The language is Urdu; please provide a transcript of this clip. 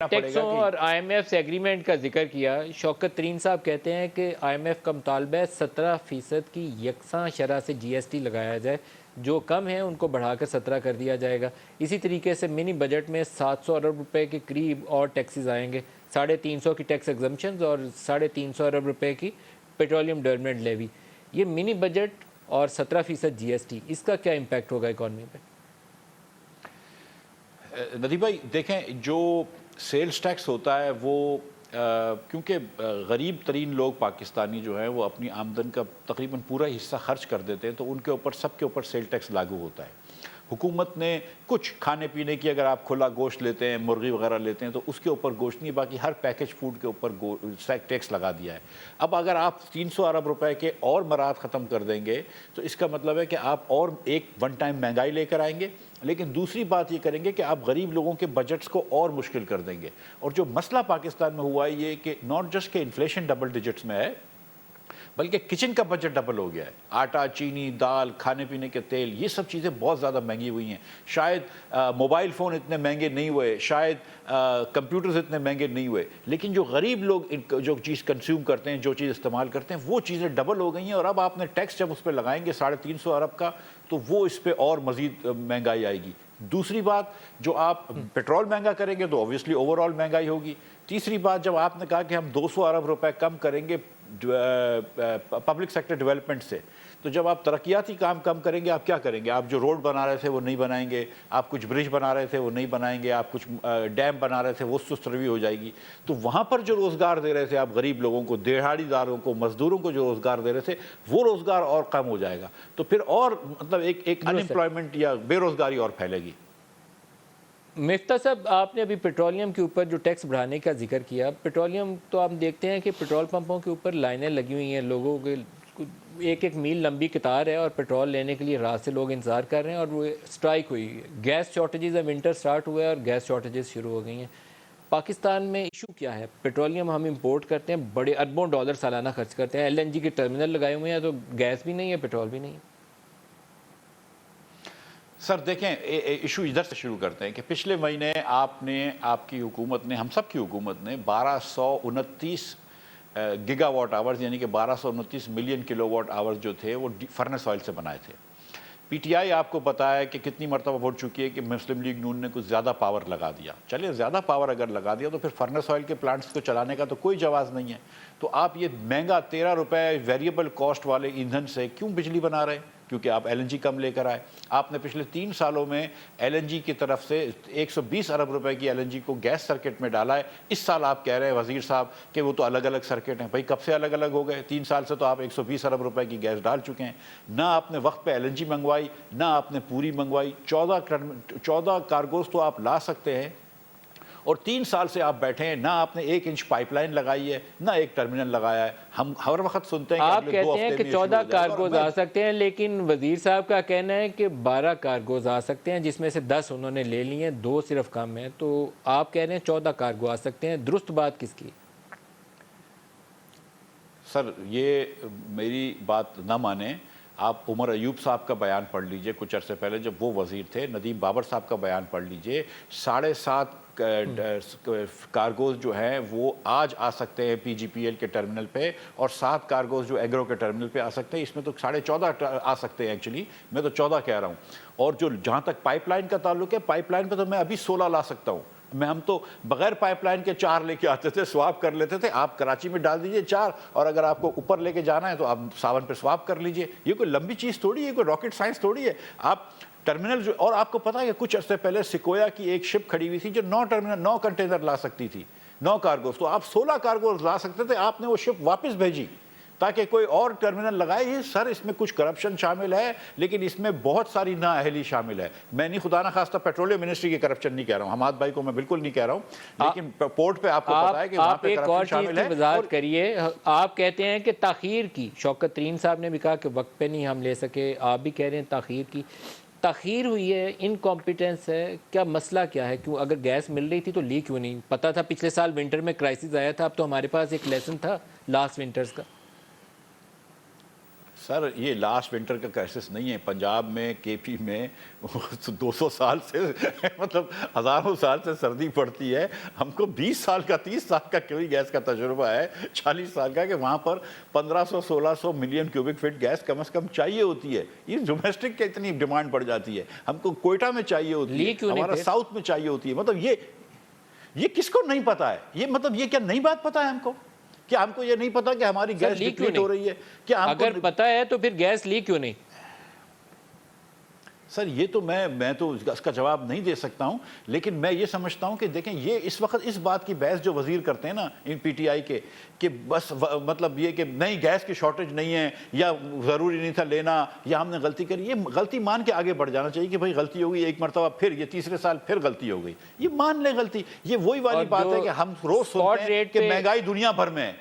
ٹیکسوں اور آئی ایم ایف سے ایگریمنٹ کا ذکر کیا. شوکت ترین صاحب کہتے ہیں کہ آئی ایم ایف کا مطالبہ ہے 17% کی یکساں شرح سے جی ایس ٹی لگایا جائے, جو کم ہیں ان کو بڑھا کر 17 کر دیا جائے گا. اسی طریقے سے منی بجٹ میں 700 ارب روپے کے قریب اور ٹیکسز آئیں گے, 350 کی ٹیکس ایگزمپشنز اور 350 ارب روپے کی پیٹرولیم ڈیولپمنٹ لیوی. یہ منی بجٹ اور 17% جی ایس ٹی, اس کا کیا امپیکٹ ہوگا اکانومی پہ؟ ندیم بھائی دیکھیں, جو سیلز ٹیکس ہوتا ہے وہ کیونکہ غریب ترین لوگ پاکستانی جو ہیں وہ اپنی آمدن کا تقریباً پورا حصہ خرچ کر دیتے ہیں, تو ان کے اوپر سب کے اوپر سیل ٹیکس لاگو ہوتا ہے. حکومت نے کچھ کھانے پینے کی, اگر آپ کھلا گوشت لیتے ہیں, مرغی وغیرہ لیتے ہیں, تو اس کے اوپر گوشت نہیں, باقی ہر پیکج فوڈ کے اوپر ٹیکس لگا دیا ہے. اب اگر آپ 300 ارب روپے کے اور مراد ختم کر دیں گے تو اس کا مطلب ہے کہ آپ اور ایک ون ٹائم مہنگائی لے کر آئیں گے, لیکن دوسری بات یہ کریں گے کہ آپ غریب لوگوں کے بجٹس کو اور مشکل کر دیں گے. اور جو مسئلہ پاکستان میں ہوا ہے یہ کہ ناٹ جسٹ کہ انفلیشن ڈبل ڈیجٹس میں ہے, بلکہ کچن کا بجٹ ڈبل ہو گیا ہے. آٹا, چینی, دال, کھانے پینے کے تیل, یہ سب چیزیں بہت زیادہ مہنگی ہوئی ہیں. شاید موبائل فون اتنے مہنگے نہیں ہوئے, شاید کمپیوٹرز اتنے مہنگے نہیں ہوئے, لیکن جو غریب لوگ جو چیز کنزیوم کرتے ہیں, جو چیز استعمال کرتے ہیں, وہ چیزیں ڈبل ہو گئی ہیں. اور اب آپ نے ٹیکس جب اس پہ لگائیں گے 350 ارب کا, تو وہ اس پہ اور مزید مہنگائی آئے گی. دوسری بات, جو آپ پیٹرول مہنگا کریں گے تو اوبویسلی اوور آل مہنگائی ہوگی. تیسری بات, جب آپ نے کہا کہ ہم 200 ارب روپے کم کریں گے پبلک سیکٹر ڈیولپمنٹ سے, تو جب آپ ترقیاتی کام کم کریں گے آپ کیا کریں گے؟ آپ جو روڈ بنا رہے تھے وہ نہیں بنائیں گے, آپ کچھ برج بنا رہے تھے وہ نہیں بنائیں گے, آپ کچھ ڈیم بنا رہے تھے وہ سست روی ہو جائے گی. تو وہاں پر جو روزگار دے رہے تھے آپ غریب لوگوں کو, دہاڑی داروں کو, مزدوروں کو جو روزگار دے رہے تھے, وہ روزگار اور کم ہو جائے گا. تو پھر اور مطلب ایک ان امپلائمنٹ یا بے روزگاری اور پھیلے گی. مفتاح صاحب, آپ نے ابھی پیٹرولیم کے اوپر جو ٹیکس بڑھانے کا ذکر کیا, پیٹرولیم تو آپ دیکھتے ہیں کہ پیٹرول پمپوں کے اوپر لائنیں لگی ہوئی ہیں, لوگوں کے ایک میل لمبی قطار ہے اور پیٹرول لینے کے لیے رات سے لوگ انتظار کر رہے ہیں, اور وہ اسٹرائک ہوئی ہے. گیس شارٹیجز, اب ونٹر سٹارٹ ہوا ہے اور گیس شارٹیجز شروع ہو گئی ہیں. پاکستان میں ایشو کیا ہے؟ پیٹرولیم ہم امپورٹ کرتے ہیں, بڑے اربوں ڈالر سالانہ خرچ کرتے ہیں, ایل این جی کے ٹرمینل لگائے ہوئے ہیں, تو گیس بھی نہیں ہے, پیٹرول بھی نہیں ہے. سر دیکھیں, ایشو ادھر سے شروع کرتے ہیں کہ پچھلے مہینے آپ کی حکومت نے, ہم سب کی حکومت نے 1229 گیگا واٹ آورز یعنی کہ 1229 ملین کلو واٹ آورز جو تھے وہ فرنس آئل سے بنائے تھے. پی ٹی آئی آپ کو بتایا کہ کتنی مرتبہ بول چکی ہے کہ مسلم لیگ نون نے کچھ زیادہ پاور لگا دیا. چلے زیادہ پاور اگر لگا دیا تو پھر فرنس آئل کے پلانٹس کو چلانے کا تو کوئی جواز نہیں ہے. تو آپ یہ مہنگا 13 روپے ویریبل کاسٹ والے ایندھن سے کیوں بجلی بنا رہے ہیں؟ کیونکہ آپ ایل این جی کم لے کر آئے. آپ نے پچھلے 3 سالوں میں ایل این جی کی طرف سے 120 ارب روپے کی ایل این جی کو گیس سرکٹ میں ڈالا ہے. اس سال آپ کہہ رہے ہیں وزیر صاحب کہ وہ تو الگ الگ سرکٹ ہیں. بھائی کب سے الگ الگ ہو گئے؟ 3 سال سے تو آپ 120 ارب روپے کی گیس ڈال چکے ہیں. نہ آپ نے وقت پہ ایل این جی منگوائی, نہ آپ نے پوری منگوائی. 14 کارگوز تو آپ لا سکتے ہیں, اور 3 سال سے آپ بیٹھے ہیں, نہ آپ نے 1 انچ پائپ لائن لگائی ہے, نہ ایک ٹرمینل لگایا ہے. ہم ہر وقت سنتے ہیں کہ آپ کہتے ہیں کہ 14 کارگوز آ سکتے ہیں, لیکن وزیر صاحب کا کہنا ہے کہ 12 کارگوز آ سکتے ہیں, جس میں سے 10 انہوں نے لے لی ہیں, 2 صرف کم ہیں. تو آپ کہہ رہے ہیں 14 کارگو آ سکتے ہیں. درست بات کس کی؟ سر یہ میری بات نہ مانیں, آپ عمر ایوب صاحب کا بیان پڑھ لیجئے کچھ عرصے پہلے جب وہ وزیر تھے. ندیم بابر صاحب کا بیان پڑھ لیجئے. 7.5 کارگوز جو ہیں وہ آج آ سکتے ہیں پی جی پی ایل کے ٹرمینل پہ, اور 7 کارگوز جو ایگرو کے ٹرمینل پہ آ سکتے ہیں. اس میں تو 14.5 آ سکتے ہیں, ایکچولی میں تو 14 کہہ رہا ہوں. اور جو جہاں تک پائپ لائن کا تعلق ہے, پائپ لائن پہ تو میں ابھی 16 لا سکتا ہوں. ہم تو بغیر پائپ لائن کے 4 لے کے آتے تھے, سواپ کر لیتے تھے. آپ کراچی میں ڈال دیجئے 4, اور اگر آپ کو اوپر لے کے جانا ہے تو آپ ساون پہ سواپ کر لیجئے. یہ کوئی لمبی چیز تھوڑی ہے, کوئی راکٹ سائنس تھوڑی ہے. آپ ٹرمینل جو, اور آپ کو پتا ہے کہ کچھ عرصے پہلے سکویا کی ایک شپ کھڑی ہوئی تھی جو 9 کنٹینر لا سکتی تھی, 9 کارگوز. تو آپ 16 کارگوز لا سکتے تھے. آپ نے وہ شپ واپس بھیجی تاکہ کوئی اور ٹرمینل لگائے. یہ سر اس میں کچھ کرپشن شامل ہے, لیکن اس میں بہت ساری نااہلی شامل ہے. میں نہیں خدا نہ خواستہ پیٹرولیم منسٹری کی کرپشن نہیں کہہ رہا ہوں, حماد بھائی کو میں بالکل نہیں کہہ رہا ہوں, لیکن پورٹ پہ آپ کو پتا ہے کہ وہاں پہ کرپشن شامل ہے. ایک اور چیز کی وضاحت کریے. آپ کہتے ہیں کہ تاخیر کی, شوکت ترین صاحب نے بھی کہا کہ وقت پہ نہیں ہم لے سکے, آپ بھی کہہ رہے ہیں تاخیر کی. تاخیر ہوئی ہے, انکمپیٹنس ہے, کیا مسئلہ کیا ہے؟ کیوں اگر گیس مل رہی تھی تو لی کیوں نہیں؟ پتہ تھا پچھلے سال ونٹر میں کرائسس آیا تھا, اب تو ہمارے پاس ایک لیسن تھا لاسٹ ونٹرز کا. سر یہ لاسٹ ونٹر کا کرائسس نہیں ہے. پنجاب میں کے پی میں 200 سال سے مطلب ہزاروں سال سے سردی پڑتی ہے. ہم کو 20 سال کا 30 سال کا کوئی گیس کا تجربہ ہے, 40 سال کا, کہ وہاں پر 1500-1600 ملین کیوبک فٹ گیس کم از کم چاہیے ہوتی ہے. یہ ڈومیسٹک کی اتنی ڈیمانڈ پڑ جاتی ہے. ہم کو کوئٹہ میں چاہیے ہوتی ہے, ہمارا ساؤتھ میں چاہیے ہوتی ہے. مطلب یہ کس کو نہیں پتا ہے؟ یہ مطلب یہ کیا نئی بات پتا ہے ہم کو؟ کیا ہم کو یہ نہیں پتا کہ ہماری گیس ڈپلیٹ ہو رہی ہے؟ کیا اگر پتا ہے تو پھر گیس لیک کیوں نہیں؟ سر یہ تو میں تو اس کا جواب نہیں دے سکتا ہوں, لیکن میں یہ سمجھتا ہوں کہ دیکھیں یہ اس وقت اس بات کی بحث جو وزیر کرتے ہیں نا ان پی ٹی آئی کے, کہ بس مطلب یہ کہ نہیں گیس کی شارٹیج نہیں ہے یا ضروری نہیں تھا لینا یا ہم نے غلطی کری, یہ غلطی مان کے آگے بڑھ جانا چاہیے کہ بھائی غلطی ہو گئی ایک مرتبہ, پھر یہ تیسرے سال پھر غلطی ہو گئی, یہ مان لیں غلطی. یہ وہی والی بات ہے کہ ہم روز سنتے ہیں کہ مہنگائی دنیا بھر میں ہے.